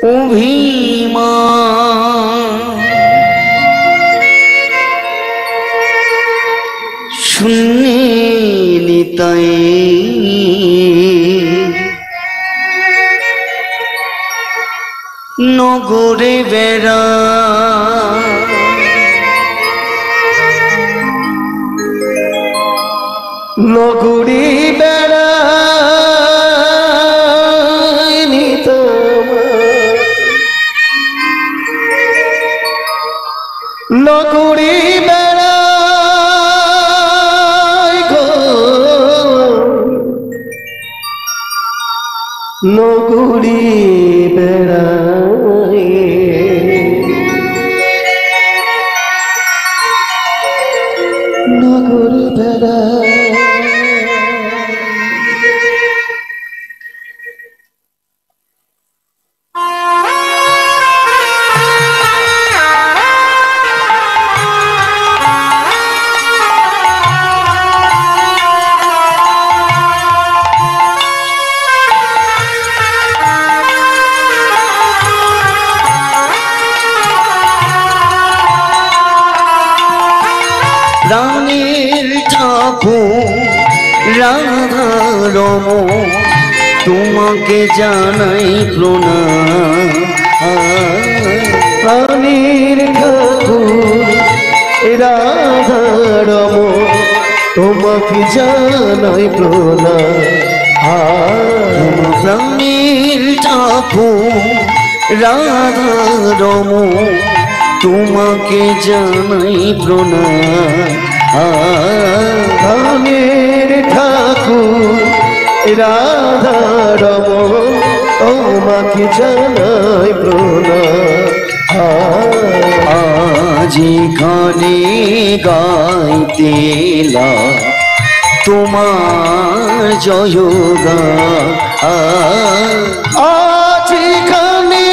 অভিমান শূন্যে নিতাই নগরে বেড়া নগরে বেড়া নগরে বেড়াই গো নগরে বেড়াই নগরে বেড়াই রানীর ঠাকুর রাধা রমণ তোমাকে জানাই প্রণাম। রানীর ঠাকুর রাধা রমণ তোমাকে জানাই প্রণাম। রানীর ঠাকুর রাধা রমণ তোমাকে জানাই প্রণাম। রামের ঠাকুর রাধা রমণ তোমাকে জানাই প্রণাম। আজ এখানে গাইতে তোমার জয়গান। আজ এখানে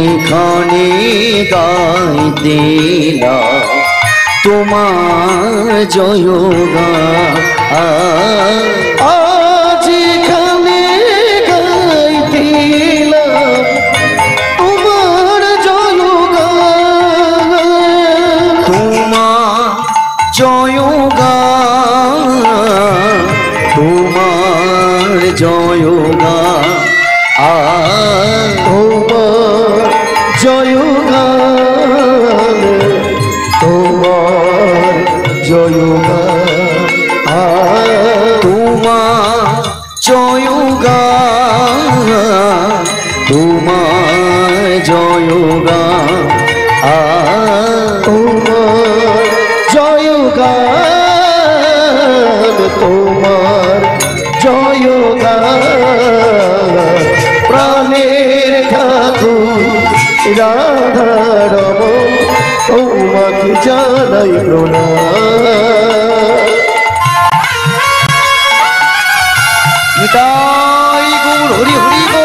যেখানে গাইতে তোমার জয়গান। আজ এখানে গাইতে তোমার জয়গান। তোমার জয়গান তোমার জয়গান। তোমার জয়গান তোমার জয়গান। তোমার জয়গান তোমার জয়গান। তোমার জয়গান তোমার জয়গান। প্রাণের ঠাকুর রাধা রমণ তোমাকে জানাই প্রণাম। নিতাই গৌর হরি হরি গো।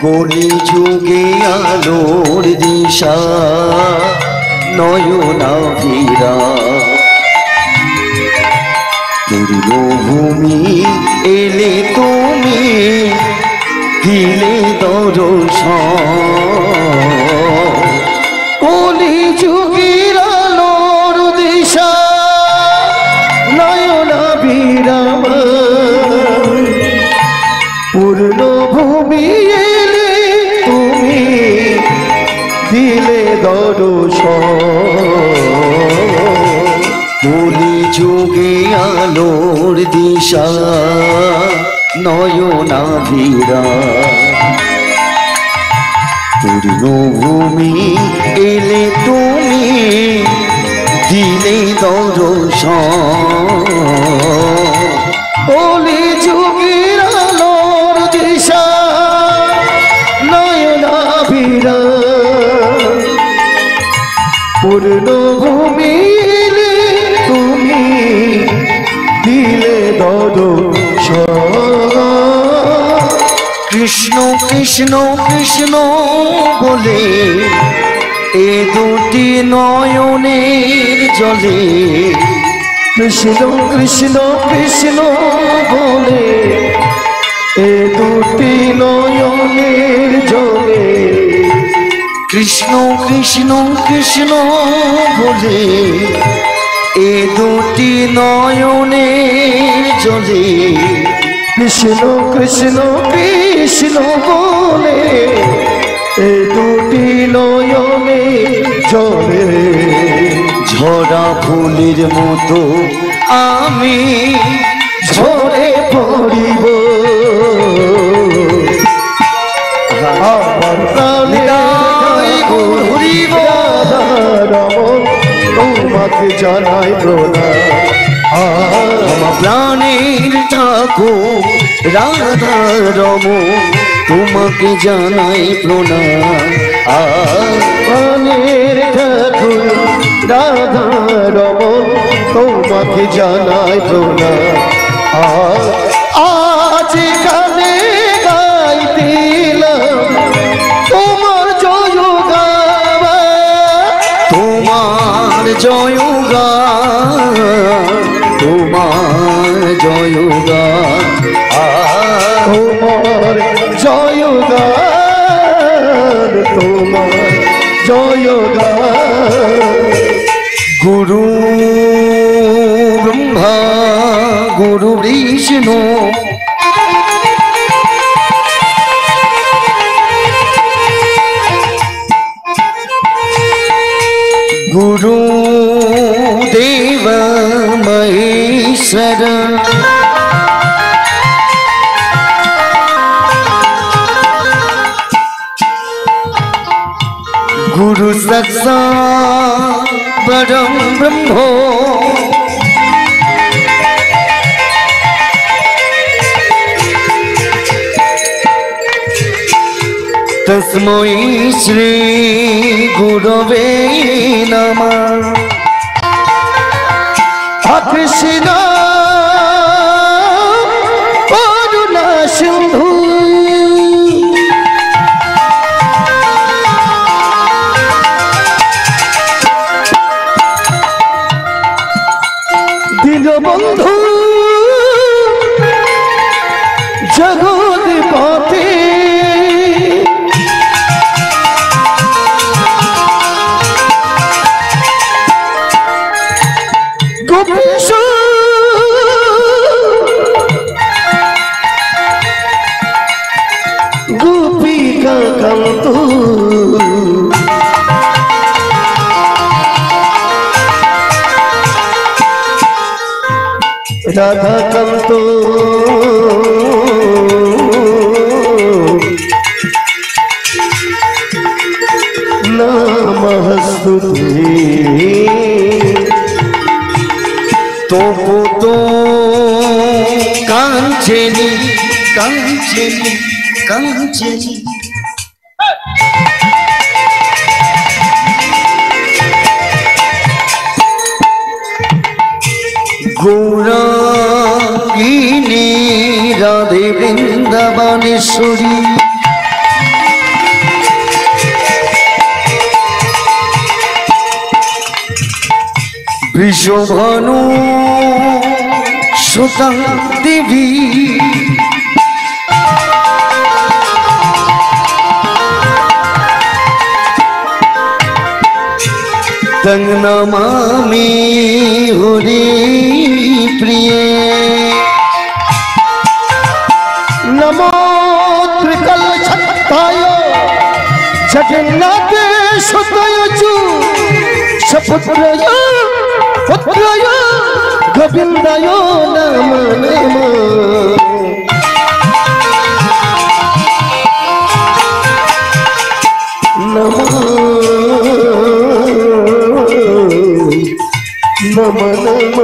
কলি যুগে আলোর দিশা নয়নাভিরা পূর্ণভূমি এলে তুমি দিলে দর্শন। কলি যুগের আলোর দিশা নয়নাভিরা পূর্ণভূমি দিলে দর্শন। কলি যুগে আলোর দিশা নয়নাভিরা পূর্ণভূমি এলে তুমি দিলে দর্শন কলি যুগের আলোর দিশা নয়নাভিরা পূর্ণ ভূমিলে তুমি দিলে দর্শন কৃষ্ণ কৃষ্ণ কৃষ্ণ বলে এ দুটি নয়নের জলে কৃষ্ণ কৃষ্ণ কৃষ্ণ বলে এ দুটি নয়নের জলে কৃষ্ণ কৃষ্ণ কৃষ্ণ বলে এ দুটি নয়নের জলে কৃষ্ণ কৃষ্ণ কৃষ্ণ বলে এ দুটি নয়নে জলে ঝরা ফুলের মতো আমি ঝরে পড়িব আমার প্রাণে ঘুরিব তোমাকে জানাই প্রণাম আমার প্রাণের ঠাকুর রাধা রমণ তোমাকে জানাই প্রণাম প্রাণের ঠাকুর রাধা রমণ তোমাকে জানাই প্রণাম আজ কানে গাইতিলাম তোমার জয় গাওয়া তোমার জয় গান তোমার জয় গান তোমার জয় গান তোমার জয় গান গুরু ব্রহ্মা গুরু বিষ্ণু গুরু দেব মহেশ্বর गुरु साक्षात् परम ब्रह्म तस्मै श्री गुरवे नमः कृष्ण करुणा सिंधु বন্ধু জগৎপতি গোপীশ গোপিকা কান্ত রাধা কান্ত নমস্তুতে তবু তো কাঞ্চনি কাঞ্চনি কাঞ্চনি গৌরাঙ্গিনী রাধে বৃন্দাবনেশ্বরী বৃষভানু সুতা দেবী তং নমামি হরি প্রিয়ে নমো ত্রিকল ছত্তায় জগন্নাথ সুতয় চু সপুত্রয় পুত্রয় গোবিন্দায় নমো নমো নমো নম নম।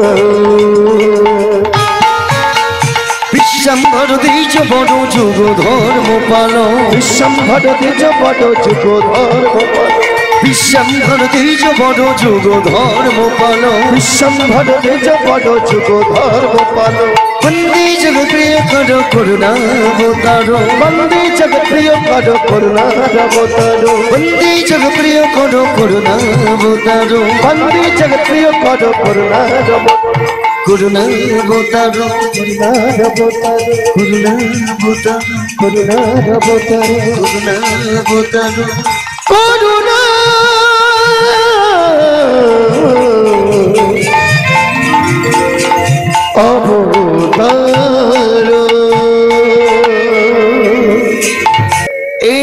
বিশ্বম্ভর দ্বিজ বড় যুগ ধর্ম পালো, বিশ্বম্ভর দ্বিজ বড় যুগ ধর্ম পালো, বিশ্বম্ভর দ্বিজ বড় যুগ ধর্ম পালো, বিশ্বম্ভর দ্বিজ বড় যুগ ধর্ম পালো। বন্দে জগ প্রিয় করো করুণাবতারো, বন্দে জগ প্রিয় করো করুণাবতারো, বন্দে জগ প্রিয় করো করুণাবতারো, বন্দে জগ প্রিয় করো করুণাবতারো, করুণাবতারো, করুণাবতারো, করুণাবতারো, করুণাবতারো, করুণাবতারো, করুণা অবতারো। এ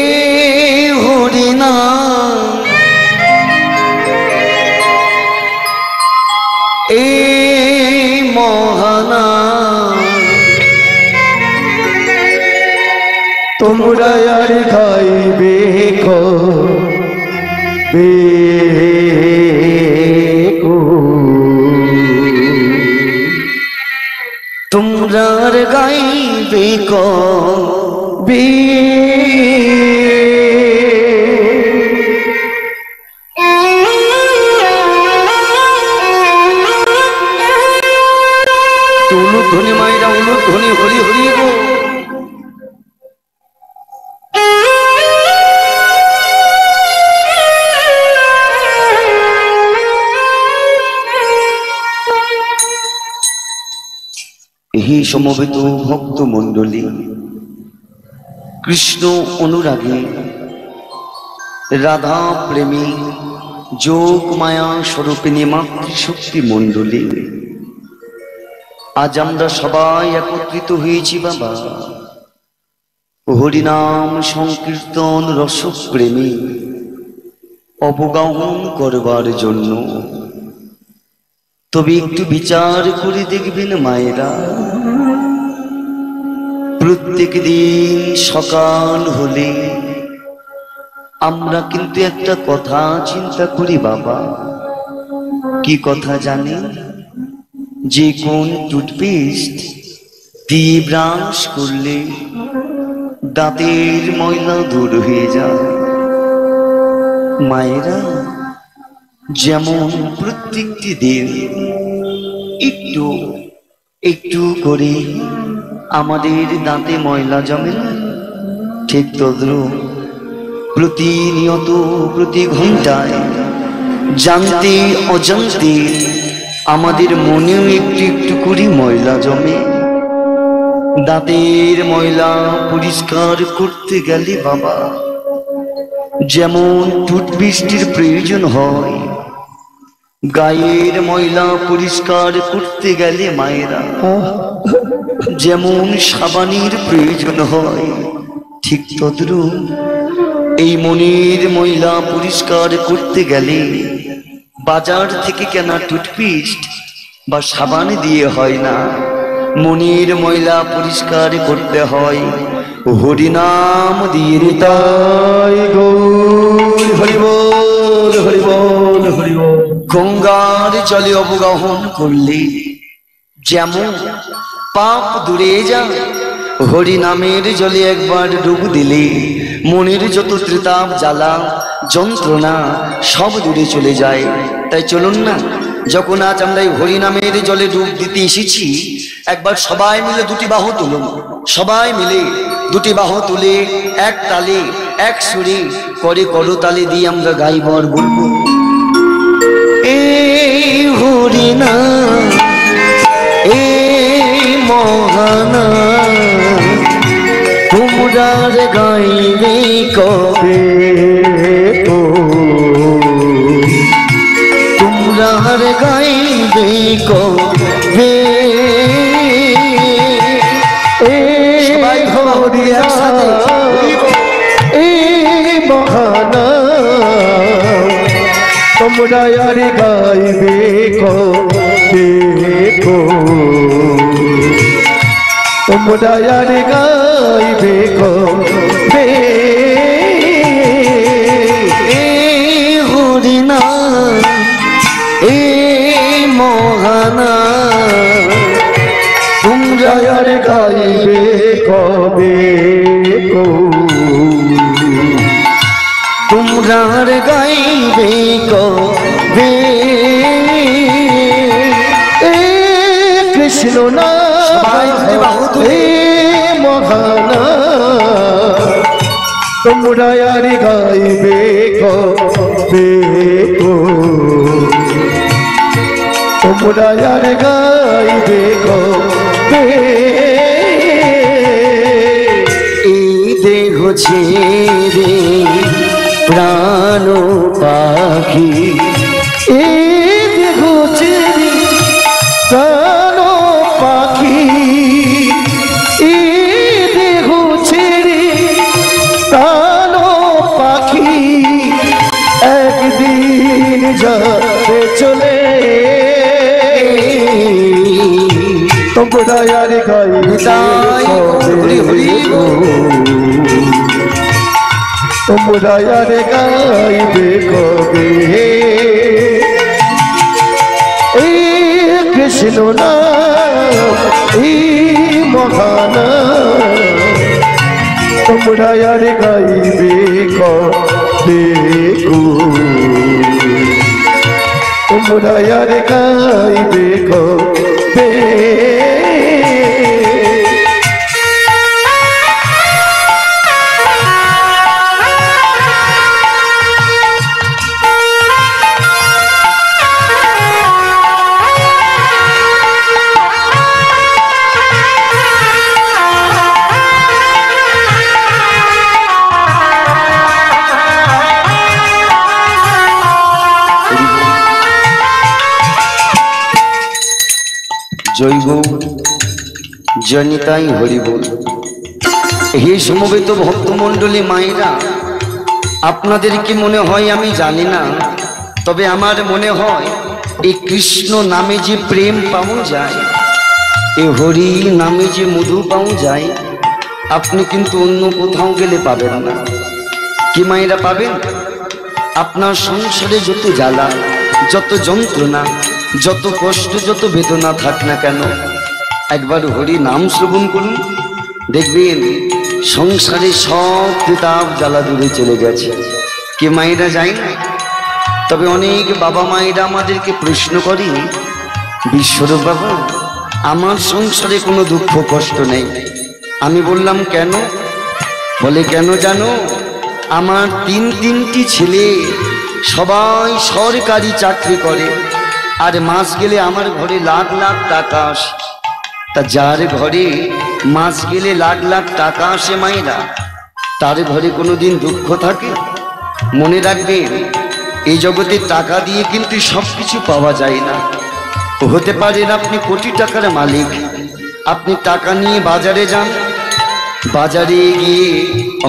হরিনা এ মহানা, তোমরা আর খাইবে কবে গো, তোমরা আর গাইবে কবে অনুধ্বনি মায়েরা অনুধ্বনি হরি হরি গো। হে সমবেত ভক্ত মণ্ডলী, কৃষ্ণ অনুরাগী, রাধা প্রেমী, যোগ মায়া স্বরূপিণী মাতৃশক্তি মণ্ডলী, আজ আমরা সবাই একত্রিত হয়েছি বাবা হরিনাম সংকীর্তন রসপ্রেমী অবগাহন করবার জন্য। তবে একটু বিচার করে দেখবেন মায়েরা, প্রত্যেক দিন সকাল হলে আমরা কিন্তু একটা কথা চিন্তা করি বাবা। কি কথা জানেন? যে কোন টুথপেস্ট দিয়ে ব্রাশ করলে দাঁতের ময়লা দূর হয়ে যায়। মায়েরা যেমন প্রত্যেকটি দিন একটু একটু করে আমাদের দাঁতে ময়লা জমে না, ঠিক তদ্রূপ প্রতিনিয়ত প্রতি ঘন্টায় জানতে অজান্তে আমাদের মনেও একটু একটু করে ময়লা জমে। দাঁতের ময়লা পরিষ্কার করতে গেলে বাবা যেমন টুথপেস্টের প্রয়োজন হয়, গায়ের ময়লা পরিষ্কার করতে গেলে মায়েরা যেমন সাবানের প্রয়োজন হয়, ঠিক তদ্রূপ এই মনের ময়লা পরিষ্কার করতে গেলে বাজার থেকে কেনা টুথপেস্ট বা সাবান দিয়ে হয় না। মনের ময়লা পরিষ্কার করতে হয় হরিনাম দিয়ে। তাই গৌর হরি বল হরি বল হরি বল। গঙ্গার জলে অবগাহন করলে যেমন পাপ দূরে যায়, হরিনামের জলে একবার ডুব দিলে মনের যত ত্রিতাপ জ্বালা যন্ত্রণা সব দূরে চলে যায়। তাই চলুন না, যখন আজ আমরা এই হরিনামের জলে ডুব দিতে এসেছি, একবার সবাই মিলে দুটি বাহু তুলুন। সবাই মিলে দুটি বাহু তুলে এক তালে এক সুরে করে করতালি দিয়ে আমরা গাইব আর বলবো, এই হরিনাম এই মহানা তোমরা গাইবে কবে গো, তোমরা গাইবে কবে। সবাই হরি একসাথে এই মহানা তোমরা আর গাইবে কবে গো, তোমরা আর গাইবে কবে। এই হরিনাম এই মহানা তোমরা আর গাইবে কবে গো তোমরা আর গাইবে কবে কৃষ্ণ না মহানা তোমরা আর গাইবে কবে গো তোমরা আর গাইবে কবে এই দেহ ছেড়ে প্রাণ পাখি এই দেহ ছেড়ে প্রাণ পাখি এই দেহ ছেড়ে প্রাণ পাখি একদিন যাবে চলে তোমরা আর গাইবে কবে গো তোমরা আর গাইবে কবে এই কৃষ্ণ নাম এই মহানা তোমরা আর গাইবে কবে গো তোমরা আর গাইবে কবে জৈব জনিতাই হরিবল। হে সমবেত ভক্তমণ্ডলী মায়েরা, আপনাদের কি মনে হয় আমি জানি না, তবে আমার মনে হয় এই কৃষ্ণ নামে যে প্রেম পাওয়া যায়, এই হরি নামে যে মধু পাওয়া যায়, আপনি কিন্তু অন্য কোথাও গেলে পাবেন না। কি মায়েরা পাবেন? আপনার সংসারে যত জ্বালা, যত যন্ত্রণা, যত কষ্ট, যত বেদনা থাক না কেন, একবার হরি নাম শ্রবণ করুন, দেখবেন সংসারে সব তাপ জ্বালা দূরে চলে গেছে। কে মায়েরা যায় না? তবে অনেক বাবা মায়েরা আমাদেরকে প্রশ্ন করে, বিশ্বরূপ বাবা, আমার সংসারে কোনো দুঃখ কষ্ট নেই। আমি বললাম কেন? বলে কেন জানো? আমার তিনটি ছেলে সবাই সরকারি চাকরি করে, আর মাস গেলে আমার ঘরে লাখ লাখ টাকা আসে। তা যার ঘরে মাস গেলে লাখ লাখ টাকা আসে মায়েরা, তার ঘরে কোনোদিন দুঃখ থাকে? মনে রাখবেন, এই জগতে টাকা দিয়ে কিন্তু সব কিছু পাওয়া যায় না। হতে পারেন আপনি কোটি টাকার মালিক, আপনি টাকা নিয়ে বাজারে যান, বাজারে গিয়ে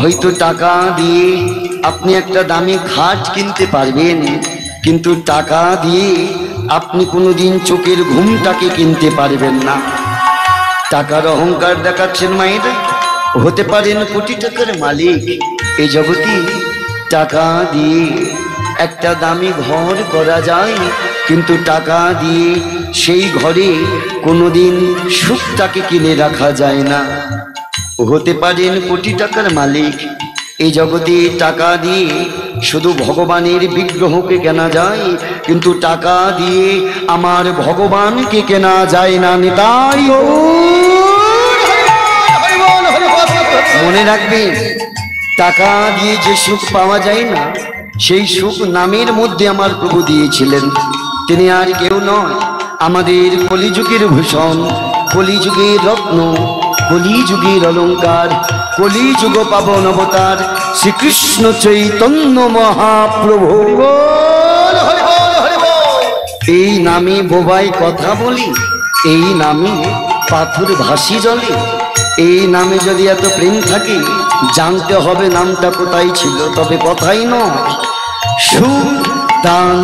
হয়তো টাকা দিয়ে আপনি একটা দামি খাট কিনতে পারবেন, কিন্তু টাকা দিয়ে আপনি কোনোদিন চোখের ঘুমটাকে কিনতে পারবেন না। টাকার অহংকার দেখাচ্ছেন মায়েরা। হতে পারেন কোটি টাকার মালিক, এই জগতে টাকা দিয়ে একটা দামি ঘর করা যায়, কিন্তু টাকা দিয়ে সেই ঘরে কোনোদিন সুখটাকে কিনে রাখা যায় না। হতে পারেন কোটি টাকার মালিক, এই জগতে টাকা দিয়ে শুধু ভগবানের বিগ্রহকে কেনা যায়, কিন্তু টাকা দিয়ে আমার ভগবানকে কেনা যায় না। নিতাই মনে রাখবেন, টাকা দিয়ে যে সুখ পাওয়া যায় না, সেই সুখ নামের মধ্যে আমার প্রভু দিয়েছিলেন। তিনি আর কেউ নয়, আমাদের কলিযুগের ভূষণ, কলিযুগের রত্ন, কলিযুগের অলঙ্কার, কলিযুগ পাবন অবতার শ্রীকৃষ্ণ চৈতন্য মহাপ্রভু। এই নামে বোবাই কথা বলি, এই নামে পাথর ভাসি জলে, এই নামে যদি এত প্রেম থাকে, জানতে হবে নামটা কোথায় ছিল, তবে কথাই নয়। সুখ দান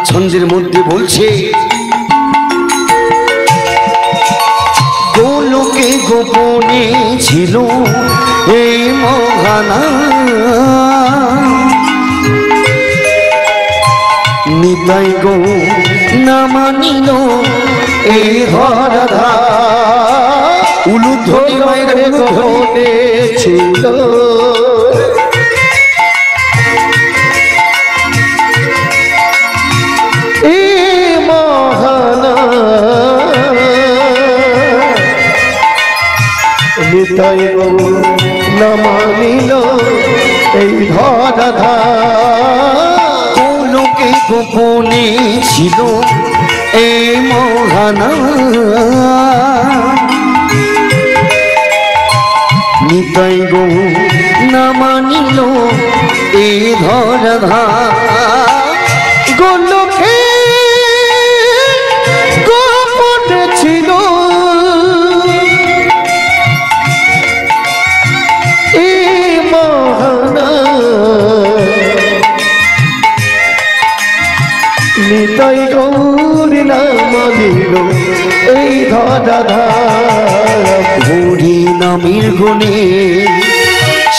ছন্দের মধ্যে বলছে, গোলকে গোপনে ছিল এই মহানা, নিতাই গো না মানিল এই ধরাধা উলুধ্বনি মায়ের ঘটে ছিল এই মহানা নিতাই গৌর না মানিল এই ধরাধা লোকে গোপনে ছিল এই মহানা নিতাই গৌর না মানিল এই ধরাধা গোলকে গোপনে ছিল এই মহানা নিতাই গৌর না মানিল এই ধরাধা হরি নামের গুণে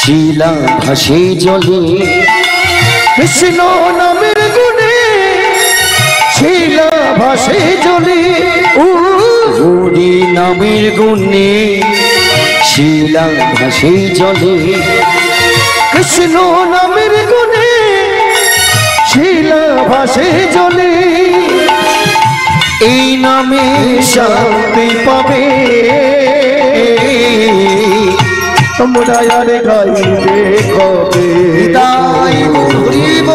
শিলা ভাসে জলে কৃষ্ণ নামের গুণে শিলা ভাসে জলে হরি নামের গুণে শিলা ভাসে জলে কৃষ্ণ নামের গুণে শিলা ভাসে জলে এই নামে শান্তি পাবে তোমরা আর গাইবে কবে তাই বলিব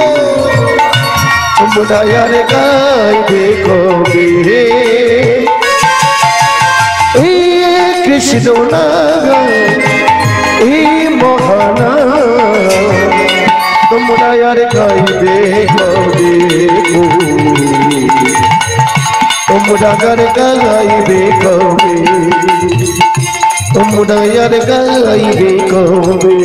তোমরা আর গাইবে কবে এই কৃষ্ণ নাম এই মহানা তোমরা আর গাইবে কবে তোমরা আর গাইবে কবে তোমরা আর গাইবে কবে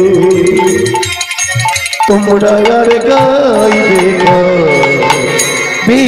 তোমরা আর গাইবে কবে